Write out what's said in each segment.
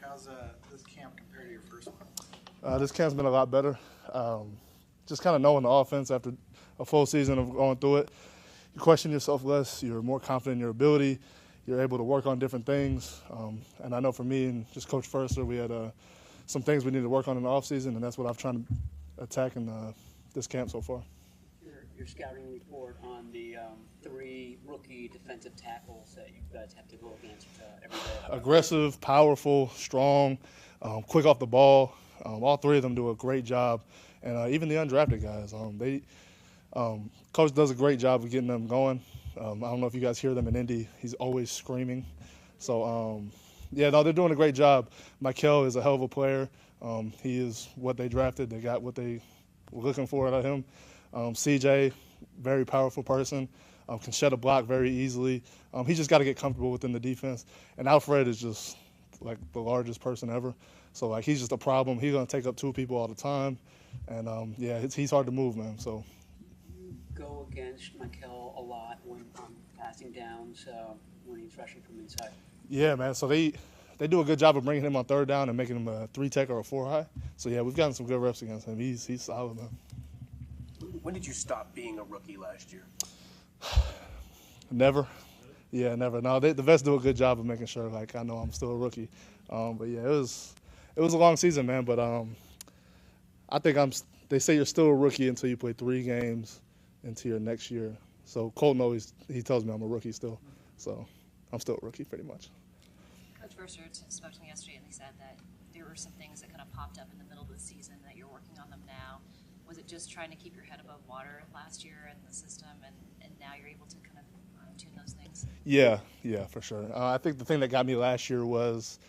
How's this camp compared to your first one? This camp's been a lot better. Just kind of knowing the offense after a full season of going through it. You question yourself less. You're more confident in your ability. You're able to work on different things. And I know for me and just Coach Firster, we had some things we needed to work on in the offseason, and that's what I've tried to attack in this camp so far. Your scouting report on the 3 rookie defensive tackles that you guys have to go against every day. Aggressive, powerful, strong, quick off the ball. All 3 of them do a great job. And even the undrafted guys, Coach does a great job of getting them going. I don't know if you guys hear them in Indy. He's always screaming. So, they're doing a great job. Michael is a hell of a player. He is what they drafted. They got what they were looking for out of him. CJ, very powerful person, can shed a block very easily. He's just got to get comfortable within the defense. And Alfred is just like the largest person ever. So he's just a problem. He's going to take up 2 people all the time. And he's hard to move, man. So you go against Michael a lot when passing downs when he's rushing from inside. Yeah, man. So they do a good job of bringing him on 3rd down and making him a 3-tech or a 4-high. So we've gotten some good reps against him. He's solid, man. When did you stop being a rookie last year? Never. Yeah, never. No, the vets do a good job of making sure, I know I'm still a rookie. It was a long season, man. But I think they say you're still a rookie until you play 3 games into your next year. So Colton he tells me I'm a rookie still. So I'm still a rookie pretty much. Coach Firster spoke to me yesterday, and he said that there were some things that kind of popped up in the middle of the season that you're working on them now. Was it just trying to keep your head above water last year in the system, and now you're able to kind of tune those things? Yeah, for sure. I think the thing that got me last year was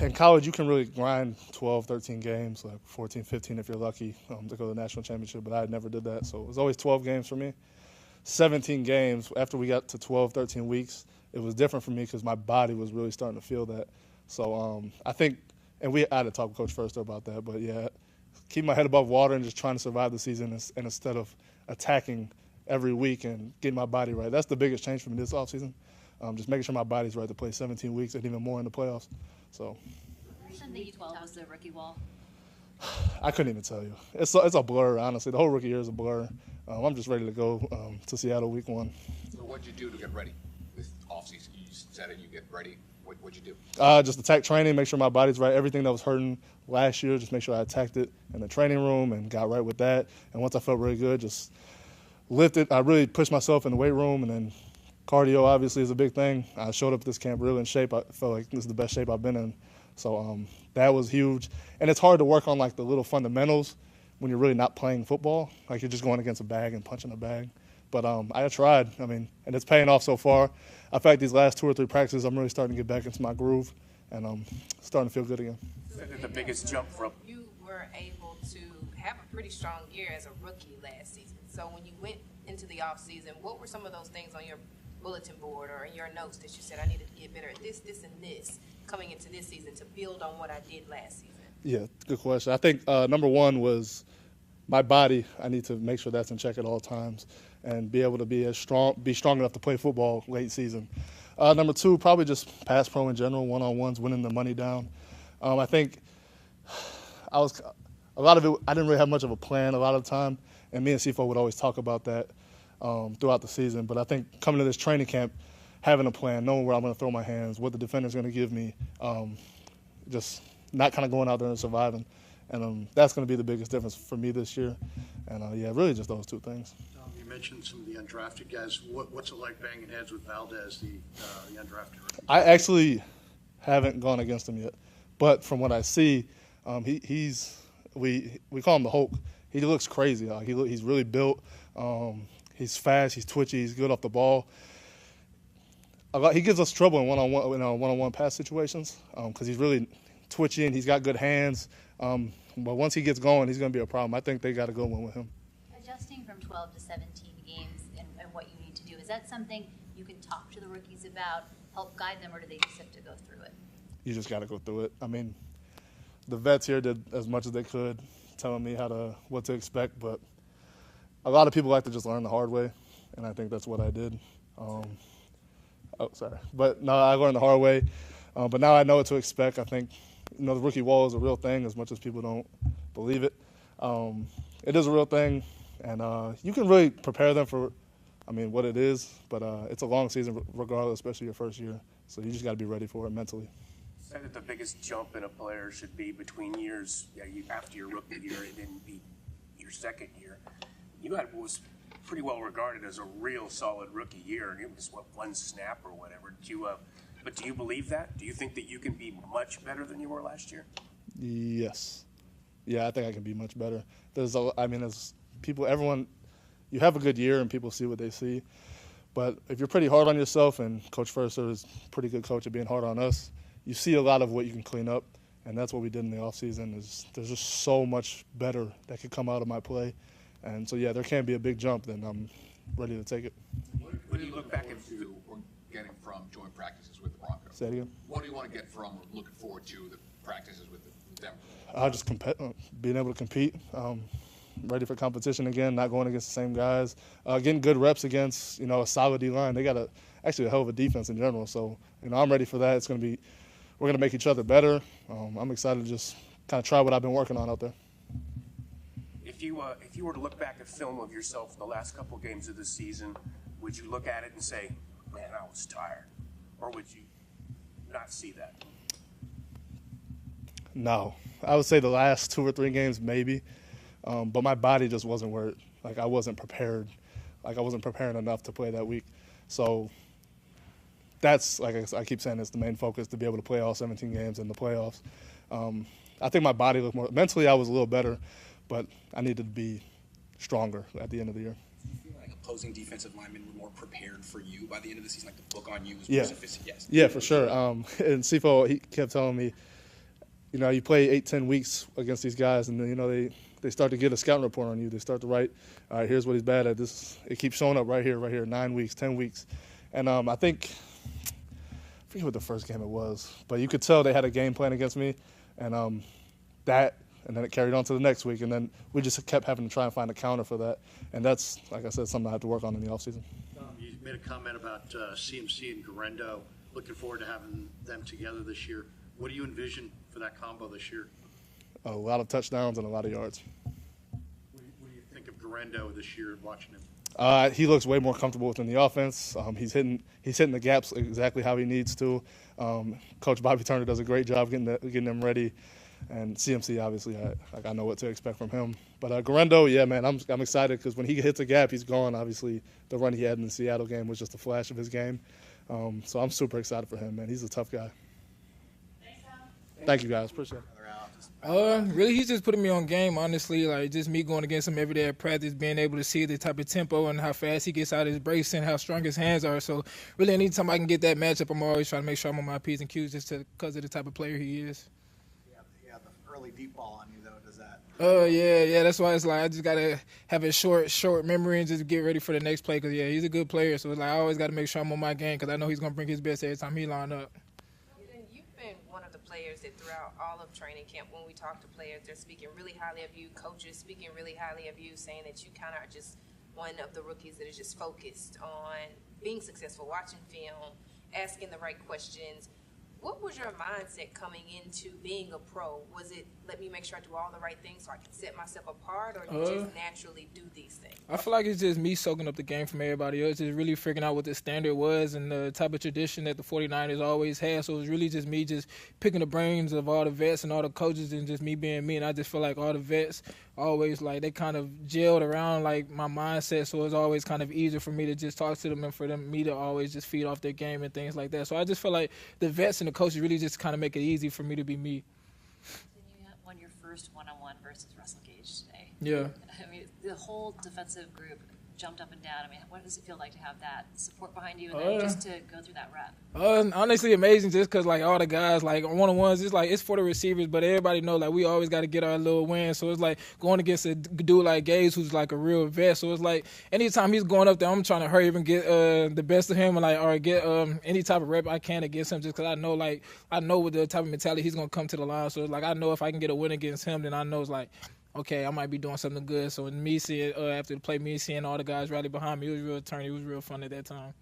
in college you can really grind 12, 13 games, 14, 15 if you're lucky, to go to the national championship, but I never did that. So it was always 12 games for me. 17 games, after we got to 12, 13 weeks, it was different for me because my body was really starting to feel that. So I think, and I had to talk with Coach Firster about that, but keep my head above water and just trying to survive the season and instead of attacking every week and getting my body right. That's the biggest change for me this offseason, just making sure my body's right to play 17 weeks and even more in the playoffs. So. The U12 was the rookie wall. I couldn't even tell you. It's a blur, honestly. The whole rookie year is a blur. I'm just ready to go to Seattle week 1. So what'd you do to get ready this offseason? You said it, you get ready. What'd you do? Just attack training, make sure my body's right. Everything that was hurting last year, just make sure I attacked it in the training room and got right with that. And once I felt really good, just lifted. I really pushed myself in the weight room, and then cardio obviously is a big thing. I showed up at this camp really in shape. I felt like this is the best shape I've been in. So that was huge. And it's hard to work on the little fundamentals when you're really not playing football. You're just going against a bag and punching a bag. But I tried, and it's paying off so far. I feel like these last 2 or 3 practices, I'm really starting to get back into my groove, and I'm starting to feel good again. The biggest jump from? You were able to have a pretty strong year as a rookie last season. So when you went into the offseason, what were some of those things on your bulletin board or in your notes that you said, I needed to get better at this, this, and this coming into this season to build on what I did last season? Yeah, good question. I think number 1 was my body. I need to make sure that's in check at all times and be able to be strong enough to play football late season. Number 2, probably just pass pro in general, one-on-ones, winning the money down. I think a lot of it, I didn't really have much of a plan a lot of the time, and me and CFO would always talk about that throughout the season. But I think coming to this training camp, having a plan, knowing where I'm going to throw my hands, what the defender's going to give me, just not kind of going out there and surviving. And that's going to be the biggest difference for me this year. And, really just those 2 things. You mentioned some of the undrafted guys. What's it like banging heads with Valdez, the undrafted rookie? I actually haven't gone against him yet. But from what I see, we call him the Hulk. He looks crazy. He's really built. He's fast. He's twitchy. He's good off the ball. He gives us trouble in one-on-one pass situations because he's really twitchy and he's got good hands. But once he gets going, he's going to be a problem. I think they got a good one with him. Adjusting from 12 to 17 games and what you need to do, is that something you can talk to the rookies about, help guide them, or do they just have to go through it? You just got to go through it. The vets here did as much as they could, telling me what to expect, but a lot of people like to just learn the hard way, and I think that's what I did. But no, I learned the hard way. But now I know what to expect. I think, the rookie wall is a real thing as much as people don't believe it. It is a real thing, and you can really prepare them for, what it is. But it's a long season regardless, especially your first year. So you just got to be ready for it mentally. Said that the biggest jump in a player should be between years, after your rookie year and then be your second year. You had what was pretty well regarded as a real solid rookie year, and it was one snap or whatever. But do you believe that? Do you think that you can be much better than you were last year? Yes. Yeah, I think I can be much better. There's people, everyone, you have a good year and people see what they see. But if you're pretty hard on yourself, and Coach Furser is a pretty good coach at being hard on us, you see a lot of what you can clean up, and that's what we did in the offseason. There's just so much better that could come out of my play. And so, yeah, there can be a big jump, then I'm ready to take it. What do you look back into or getting from joint practices with the Broncos? Say it again? What do you want to get from or looking forward to the practices with them? Just being able to compete, ready for competition again, not going against the same guys, getting good reps against, a solid D-line. They got actually a hell of a defense in general. So, I'm ready for that. We're going to make each other better. I'm excited to just kind of try what I've been working on out there. If you were to look back at film of yourself in the last couple of games of the season, would you look at it and say, man, I was tired? Or would you not see that? No. I would say the last 2 or 3 games maybe, but my body just wasn't where I wasn't prepared. I wasn't preparing enough to play that week. So that's, like I keep saying, it's the main focus, to be able to play all 17 games in the playoffs. I think my body looked more – mentally I was a little better, but I needed to be stronger at the end of the year. Do you feel like opposing defensive linemen were more prepared for you by the end of the season? Like the book on you was Yeah. more sophisticated? Yes. Yeah, for sure. And Sifo, he kept telling me, you play 8-10 weeks against these guys, and then, they start to get a scouting report on you. They start to write, all right, here's what he's bad at. It keeps showing up right here, 9 weeks, 10 weeks. And I forget what the first game it was, but you could tell they had a game plan against me, and and then it carried on to the next week, and then we just kept having to try and find a counter for that. And that's, like I said, something I have to work on in the offseason. You made a comment about CMC and Garendo. Looking forward to having them together this year. What do you envision for that combo this year? A lot of touchdowns and a lot of yards. What do you think of Garendo this year, watching him? He looks way more comfortable within the offense. He's hitting the gaps exactly how he needs to. Coach Bobby Turner does a great job getting them ready. And CMC, obviously, I know what to expect from him. But Garendo, yeah, man, I'm excited because when he hits a gap, he's gone. Obviously, the run he had in the Seattle game was just a flash of his game. So I'm super excited for him, man. He's a tough guy. Thank you, guys. Appreciate it. Really, he's just putting me on game, honestly. Like, just me going against him every day at practice, being able to see the type of tempo and how fast he gets out of his brace and how strong his hands are. So, really, anytime I can get that matchup, I'm always trying to make sure I'm on my P's and Q's just because of the type of player he is. Yeah, the early deep ball on you, though, does that? Yeah. That's why it's like I just got to have a short memory and just get ready for the next play because, yeah, he's a good player. So, it's like I always got to make sure I'm on my game because I know he's going to bring his best every time he line up. You've been one of the players that throughout all of training camp, when we talk to players, they're speaking really highly of you, coaches speaking really highly of you, saying that you kind of are just one of the rookies that is just focused on being successful, watching film, asking the right questions. What was your mindset coming into being a pro? Was it, let me make sure I do all the right things so I can set myself apart, or you just naturally do these things? I feel like it's just me soaking up the game from everybody else, just really figuring out what the standard was and the type of tradition that the 49ers always had. So it was really just me just picking the brains of all the vets and all the coaches and just me being me. And I just feel like all the vets always, like, they kind of gelled around, like, my mindset. So it's always kind of easier for me to just talk to them and for me to always just feed off their game and things like that. So I just feel like the vets and the coaches really just kind of make it easy for me to be me. You won your first one-on-one versus Russell Gage today. Yeah. I mean, the whole defensive group jumped up and down. I mean, what does it feel like to have that support behind you and then just to go through that rep? Honestly, amazing just because, like, all the guys, like, one-on-ones, it's, like, it's for the receivers, but everybody know, like, we always got to get our little win. So it's, like, going against a dude like Gage who's, like, a real vet. So it's, like, anytime he's going up there, I'm trying to hurry up and get the best of him and, like, or get any type of rep I can against him just because I know with the type of mentality he's going to come to the line. So it's, like, I know if I can get a win against him, then I know it's, like, okay, I might be doing something good. So me seeing after the play, me seeing all the guys rally behind me, it was real turn. It was real fun at that time.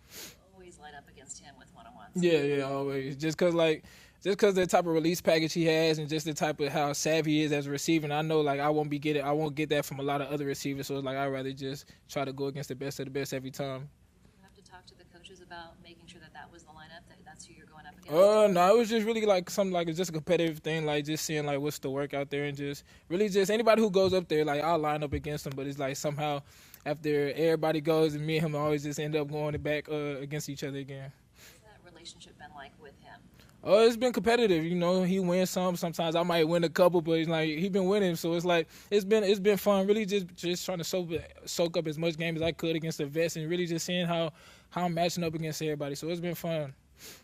We always light up against him with one-on-ones. Yeah, always. Just cause the type of release package he has, and just the type of how savvy he is as a receiver. And I know like I won't get that from a lot of other receivers. So it's like I'd rather just try to go against the best of the best every time. You have to talk to the coaches about making sure that was the lineup, that's who you're going up against. No, it was just really like something like it's just a competitive thing, like just seeing like what's the work out there, and just really just anybody who goes up there, like I'll line up against them. But it's like somehow after everybody goes, and me and him always just end up going back against each other again. What's that relationship been like with him? Oh, it's been competitive. You know, he wins some. Sometimes I might win a couple, but it's like he been winning, so it's like it's been fun. Really, just trying to soak up as much game as I could against the vets, and really just seeing how I'm matching up against everybody. So it's been fun.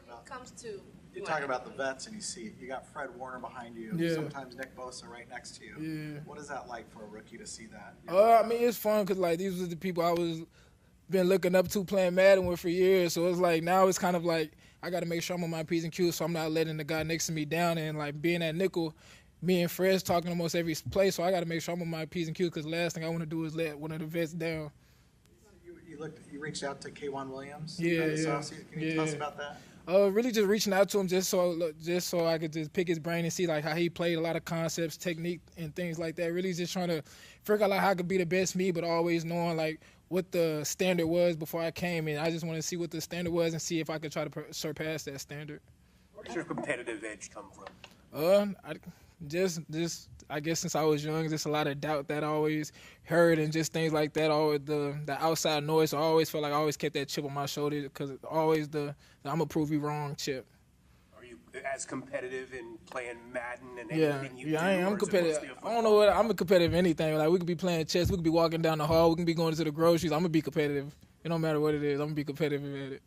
When it comes to You talk about the vets, and you got Fred Warner behind you. Yeah. Sometimes Nick Bosa right next to you. Yeah. What is that like for a rookie to see that? I mean, it's fun because like these were the people I was been looking up to playing Madden with for years. So it's like now it's kind of like I got to make sure I'm on my P's and Q's, so I'm not letting the guy next to me down. And like being at nickel, me and Fred's talking almost every play, so I got to make sure I'm on my P's and Q's because the last thing I want to do is let one of the vets down. You reached out to K1 Williams. Yeah. Can you tell us about that? Really just reaching out to him just so I could just pick his brain and see like how he played, a lot of concepts, technique, and things like that. Really just trying to figure out like how I could be the best me, but always knowing like what the standard was before I came in. I just want to see what the standard was and see if I could try to surpass that standard. Where does your competitive edge come from? I guess since I was young, just a lot of doubt that I always heard and just things like that. Always the outside noise. So I always felt like I always kept that chip on my shoulder because always the I'm gonna prove you wrong chip. Are you as competitive in playing Madden and anything you do? I'm or is it competitive. mostly a I football? don't know what I'm a competitive in anything. Like we could be playing chess, we could be walking down the hall, we can be going to the groceries. I'm gonna be competitive. It don't matter what it is. I'm gonna be competitive at it.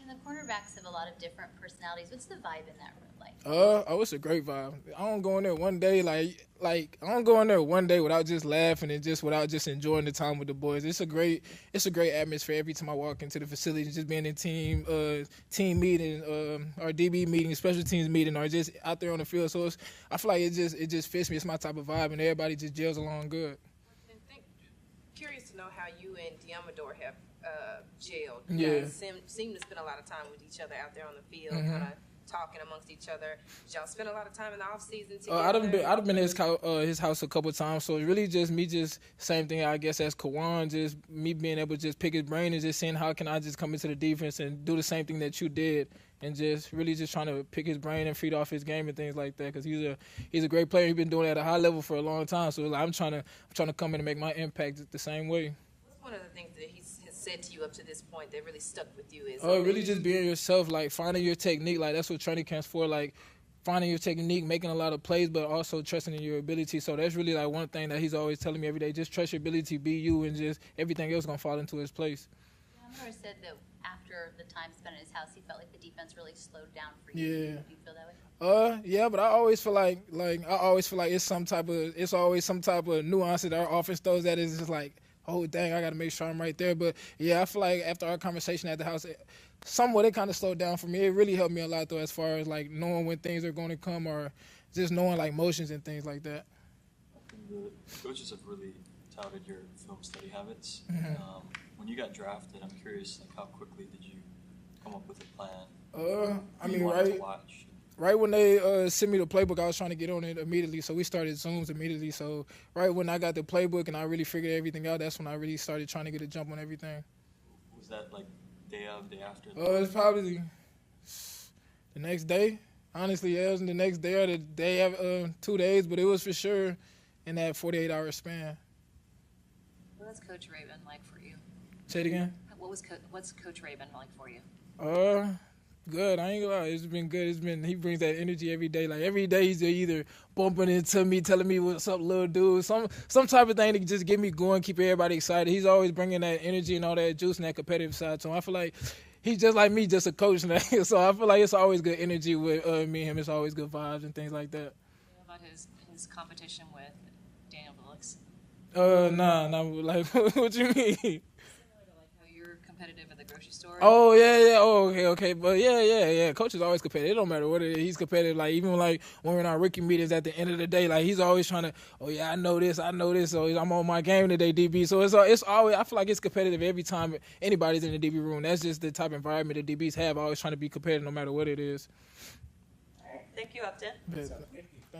And the cornerbacks have a lot of different personalities. What's the vibe in that room like? It's a great vibe. I don't go in there one day like I don't go in there one day without just laughing and just without just enjoying the time with the boys. It's a great atmosphere every time I walk into the facility. Just being in team meeting, or DB meeting, special teams meeting, or just out there on the field. So I feel like it just fits me. It's my type of vibe, and everybody just gels along good. Curious to know how you and Diamador have gelled. Yeah. You guys seem to spend a lot of time with each other out there on the field, kind of talking amongst each other. Did y'all spend a lot of time in the off season together? I've been to his house a couple of times, so it's really just me, just same thing I guess as Kawan, just me being able to just pick his brain and just seeing how can I just come into the defense and do the same thing that you did, and just really just trying to pick his brain and feed off his game and things like that, because he's a great player. He's been doing it at a high level for a long time, so like, I'm trying to come in and make my impact the same way. What's one of the things that he has said to you up to this point that really stuck with you? Is really just being yourself, like finding your technique. Like that's what training camp's for, like finding your technique, making a lot of plays, but also trusting in your ability. So that's really like one thing that he's always telling me every day. Just trust your ability, be you, and just everything else gonna fall into its place. Diamador said that after the time spent in his house, he felt like the defense really slowed down for you. Yeah. Do you feel that way? Yeah, but I always feel like it's always some type of nuance that our offense throws that is just like, oh dang, I got to make sure I'm right there. But yeah, I feel like after our conversation at the house, somewhat it kind of slowed down for me. It really helped me a lot though, as far as like knowing when things are going to come, or just knowing like motions and things like that. The coaches have really touted your film study habits. When you got drafted, I'm curious, like how quickly did you come up with a plan? Right when they sent me the playbook, I was trying to get on it immediately. So we started Zooms immediately. So right when I got the playbook and I really figured everything out, that's when I really started trying to get a jump on everything. Was that like day of, day after? It's probably the next day. Honestly, yeah, it was the next day or the day after, 2 days, but it was for sure in that 48-hour span. What was Coach Raven like for you? Say it again? What's Coach Raven like for you? Good. I ain't gonna lie. It's been good. He brings that energy every day. Like every day he's either bumping into me, telling me what's up, little dude. Some type of thing to just get me going, keep everybody excited. He's always bringing that energy and all that juice and that competitive side. So I feel like he's just like me, just a coach now. So I feel like it's always good energy with me and him. It's always good vibes and things like that. What about his competition with Daniel Willicks? Nah. Like, what you mean? Similar to like how you're competitive at the grocery store? Oh yeah. Oh okay. But yeah. Coach is always competitive. It don't matter what it is. He's competitive. Like even like when we're in our rookie meetings at the end of the day, like he's always trying to. Oh yeah, I know this. So I'm on my game today, DB. So it's always. I feel like it's competitive every time anybody's in the DB room. That's just the type of environment that DBs have. Always trying to be competitive no matter what it is. Thank you, Upton. Thank you.